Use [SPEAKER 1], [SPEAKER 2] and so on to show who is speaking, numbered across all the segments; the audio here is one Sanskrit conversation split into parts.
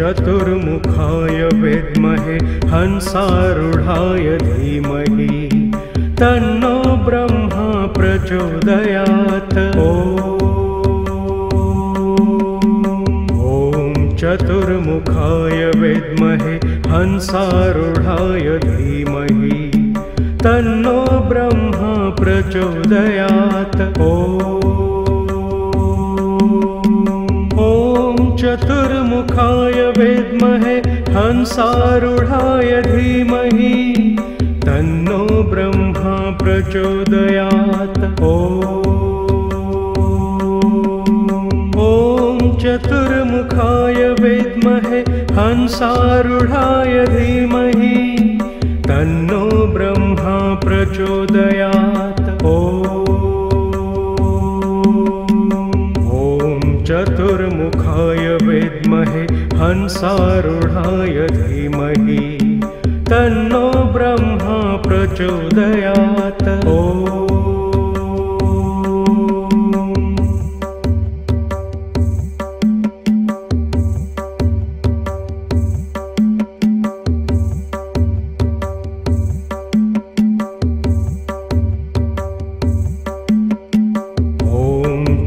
[SPEAKER 1] चतुर्मुखाय विद्महे हंसारूढाय धीमहि तन्नो ब्रह्मा प्रचोदयात्। ॐ चतुर्मुखाय विद्महे हंसारूढाय धीमहि तन्नो ब्रह्मा प्रचोदयात्। ॐ चतुर्मुखाय विद्महे हंसारूढाय धीमहि तन्नो ब्रह्मा प्रचोदयात्। ॐ चतुर्मुखाय विद्महे हंसारूढाय धीमहि तन्नो ब्रह्मा प्रचोदयात्। चतुर्मुखाय विद्महे हंसारूढाय धीमहि तन्नो ब्रह्मा प्रचोदयात्।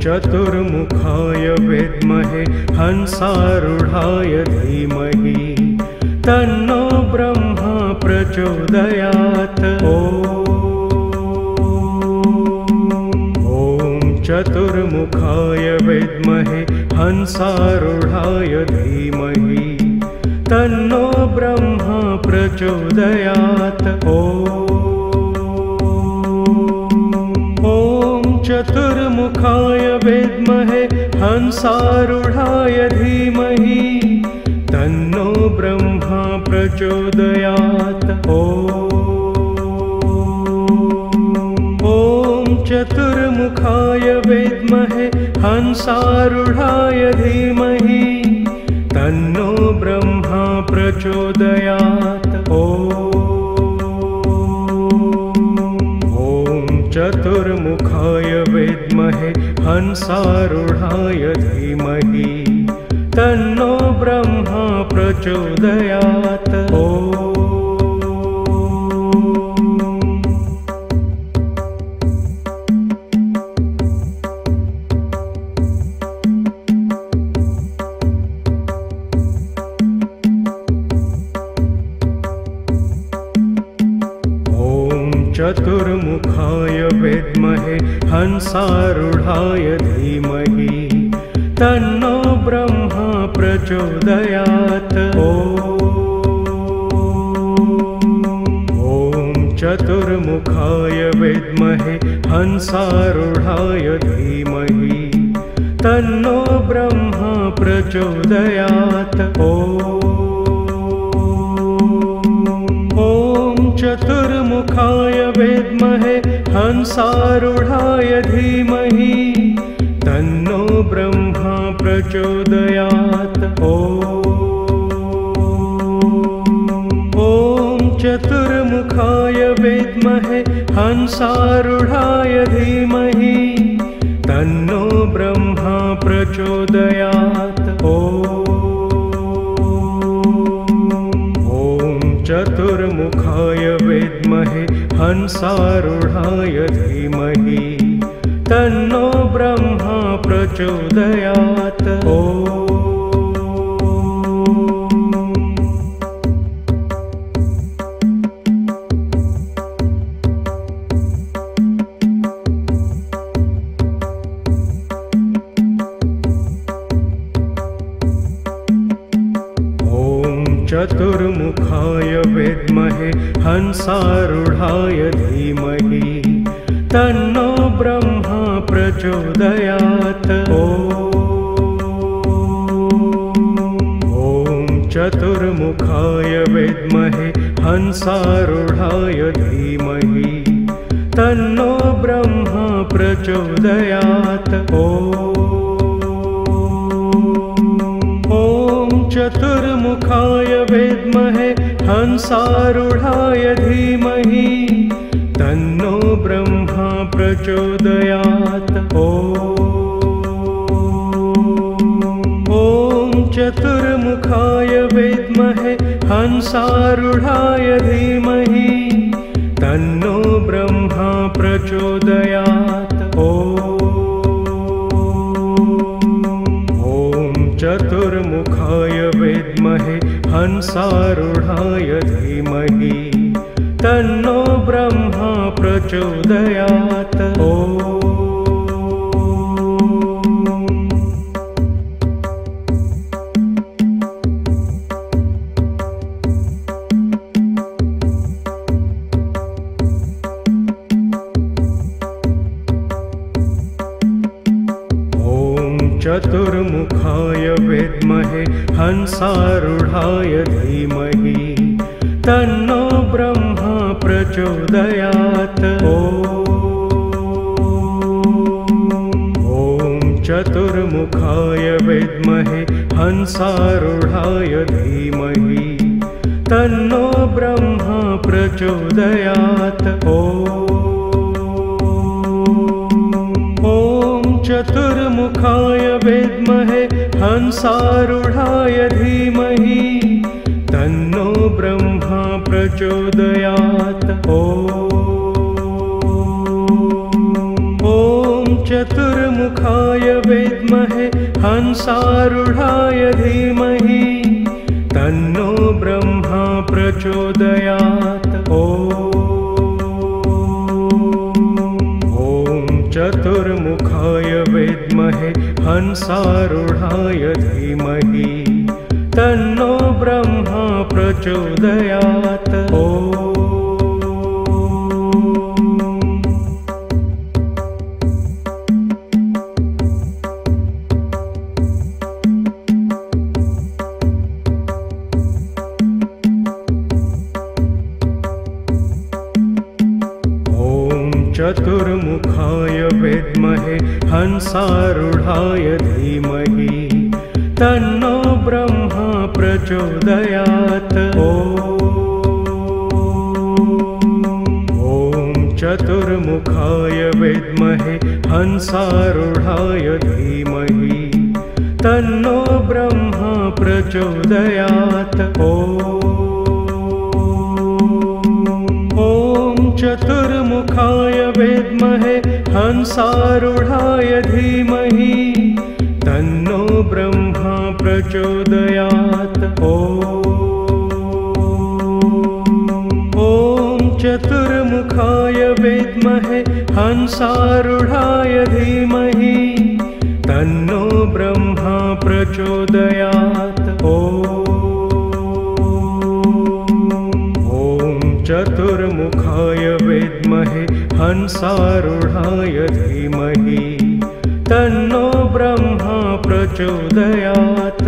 [SPEAKER 1] चतुर्मुखाय विद्महे हंसारूढाय धीमहि तन्नो ब्रह्मा प्रचोदयात्। ॐ चतुर्मुखाय विद्महे हंसारूढाय धीमहि तन्नो ब्रह्मा प्रचोदयात्। चतुर्मुखाय विद्महे हंसारूढाय धीमहि तन्नो ब्रह्मा प्रचोदयात्। ॐ चतुर्मुखाय विद्महे हंसारूढाय धीमहि तन्नो ब्रह्मा प्रचोदयात्। चतुर्मुखाय विद्महे हंसारूढाय धीमहि तन्नो ब्रह्मा प्रचोदयात्। चतुर्मुखाय विद्महे हंसारूढाय धीमहि तन्नो ब्रह्मा प्रचोदयात्। ॐ चतुर्मुखाय विद्महे हंसारूढाय धीमहि तन्नो ब्रह्मा प्रचोदयात्। चतुर्मुखाय विद्महे हंसारूढाय धीमहि तन्नो ब्रह्मा प्रचोदयात्। ॐ चतुर्मुखाय विद्महे हंसारूढाय धीमहि तन्नो ब्रह्मा प्रचोदयात्। चतुर्मुखाय विद्महे हंसारूढाय धीमहि तन्नो ब्रह्मा प्रचोदयात्। चतुर्मुखाय विद्महे हंसारूढाय धीमहि तन्नो ब्रह्मा प्रचोदयात्। चतुर्मुखाय विद्महे हंसारूढाय धीमहि तन्नो ब्रह्मा प्रचोदयात्। चतुर्मुखाय विद्महे हंसारूढाय धीमहि तन्नो ब्रह्मा प्रचोदयात्। ॐ चतुर्मुखाय विद्महे हंसारूढाय धीमहि तन्नो ब्रह्मा प्रचोदयात्। ॐ चतुर्मुखाय विद्महे हंसारूढाय धीमहि तन्नो ब्रह्मा प्रचोदयात्। चतुर्मुखाय विद्महे हंसारूढाय धीमहि तन्नो ब्रह्मा प्रचोदयात्। ॐ चतुर्मुखाय विद्महे हंसारूढाय धीमहि तन्नो ब्रह्मा प्रचोदयात्। चतुर्मुखाय विद्महे हंसारूढाय धीमहि तन्नो ब्रह्मा प्रचोदयात्। ॐ चतुर्मुखाय विद्महे हंसारूढाय धीमहि तन्नो ब्रह्मा प्रचोदयात्। चतुर्मुखाय विद्महे हंसारूढाय धीमहि तन्नो ब्रह्मा प्रचोदयात्। चतुर्मुखाय विद्महे हंसारूढाय धीमहि तन्नो ब्रह्मा प्रचोदयात्। ॐ चतुर्मुखाय विद्महे हंसारूढाय धीमहि तन्नो ब्रह्मा प्रचोदयात्। चतुर्मुखाय विद्महे हंसारूढाय धीमहि तन्नो ब्रह्मा प्रचोदयात्। ॐ चतुर्मुखाय विद्महे हंसारूढाय धीमहि तन्नो ब्रह्मा प्रचोदयात्। चतुर्मुखाय विद्महे हंसारूढाय धीमहि तन्नो ब्रह्मा प्रचोदयात्।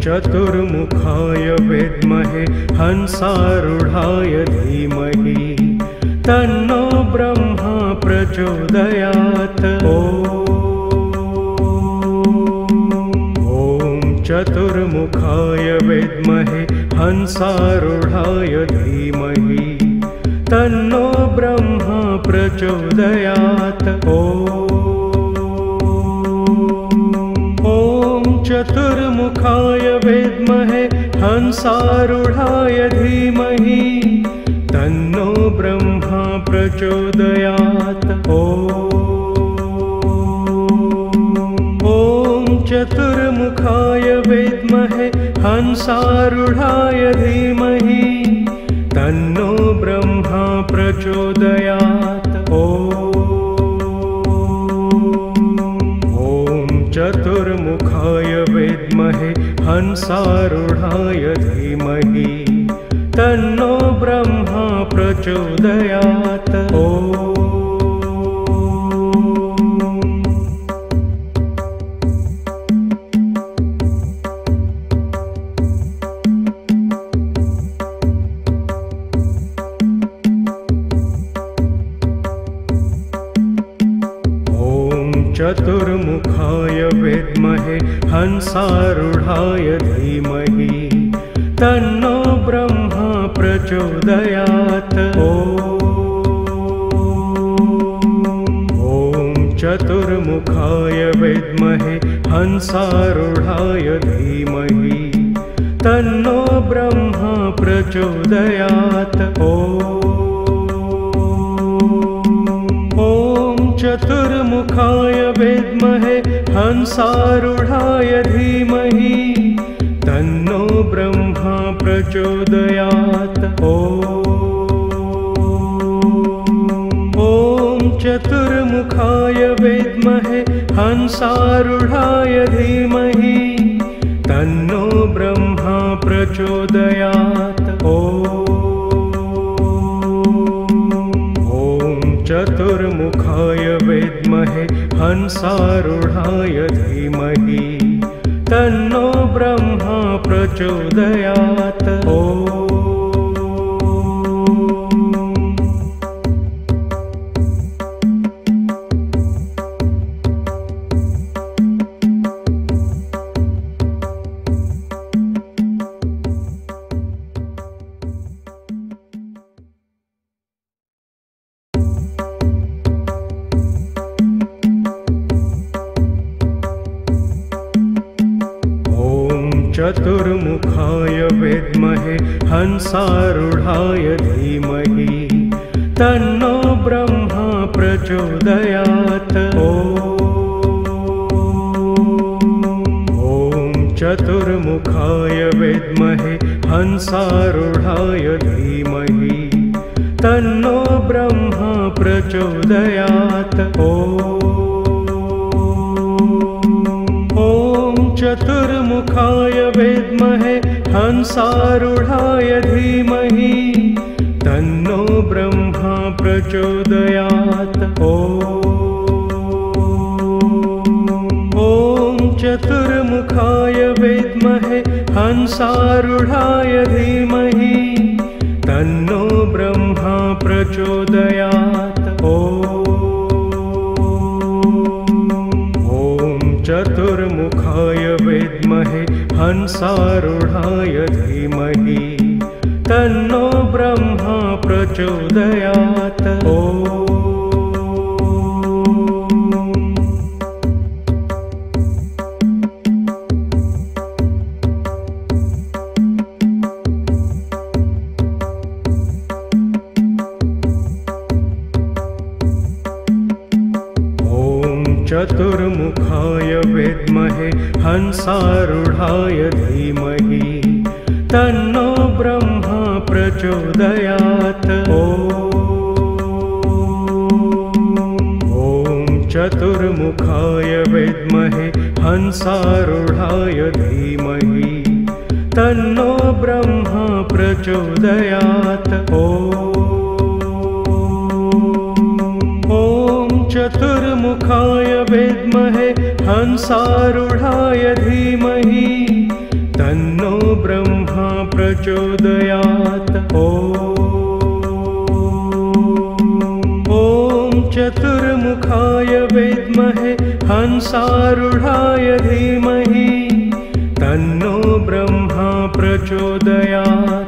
[SPEAKER 1] चतुर्मुखाय विद्महे हंसारूढाय धीमहि तन्नो ब्रह्मा प्रचोदयात्। ॐ चतुर्मुखाय विद्महे हंसारूढाय धीमहि तन्नो ब्रह्मा प्रचोदयात्। चतुर्मुखाय विद्महे हंसारूढाय धीमहि तन्नो ब्रह्मा प्रचोदयात्। ॐ चतुर्मुखाय विद्महे हंसारूढाय धीमहि तन्नो ब्रह्मा प्रचोदयात्। चतुर्मुखाय विद्महे हंसारूढाय धीमहि तन्नो ब्रह्मा प्रचोदयात्। चतुर्मुखाय विद्महे हंसारूढाय धीमहि तन्नो ब्रह्मा प्रचोदयात्। ॐ चतुर्मुखाय विद्महे हंसारूढाय धीमहि तन्नो ब्रह्मा प्रचोदयात्। ॐ चतुर्मुखाय विद्महे हंसारूढाय धीमहि तन्नो ब्रह्मा प्रचोदयात्। ॐ चतुर्मुखाय विद्महे हंसारूढाय धीमहि तन्नो ब्रह्मा प्रचोदयात्। ॐ चतुर्मुखाय विद्महे हंसारूढाय धीमहि तन्नो ब्रह्मा प्रचोदयात्। चतुर्मुखाय विद्महे हंसारूढाय धीमहि तन्नो ब्रह्मा प्रचोदयात्। ॐ चतुर्मुखाय विद्महे हंसारूढाय धीमहि तन्नो ब्रह्मा प्रचोदयात्। चतुर्मुखाय विद्महे हंसारूढाय धीमहि तन्नो ब्रह्मा प्रचोदयात्। ॐ चतुर्मुखाय विद्महे हंसारूढाय धीमहि तन्नो ब्रह्मा प्रचोदयात्। चतुर्मुखाय विद्महे हंसारूढाय धीमहि तन्नो ब्रह्मा प्रचोदयात्। चतुर्मुखाय विद्महे हंसारूढाय धीमहि तन्नो ब्रह्मा प्रचोदयात्। ॐ चतुर्मुखाय विद्महे हंसारूढाय धीमहि तन्नो ब्रह्मा प्रचोदयात्। चतुर्मुखाय विद्महे हंसारूढाय धीमहि तन्नो ब्रह्मा प्रचोदयात्। ॐ चतुर्मुखाय विद्महे हंसारूढाय धीमहि तन्नो ब्रह्मा प्रचोदयात्।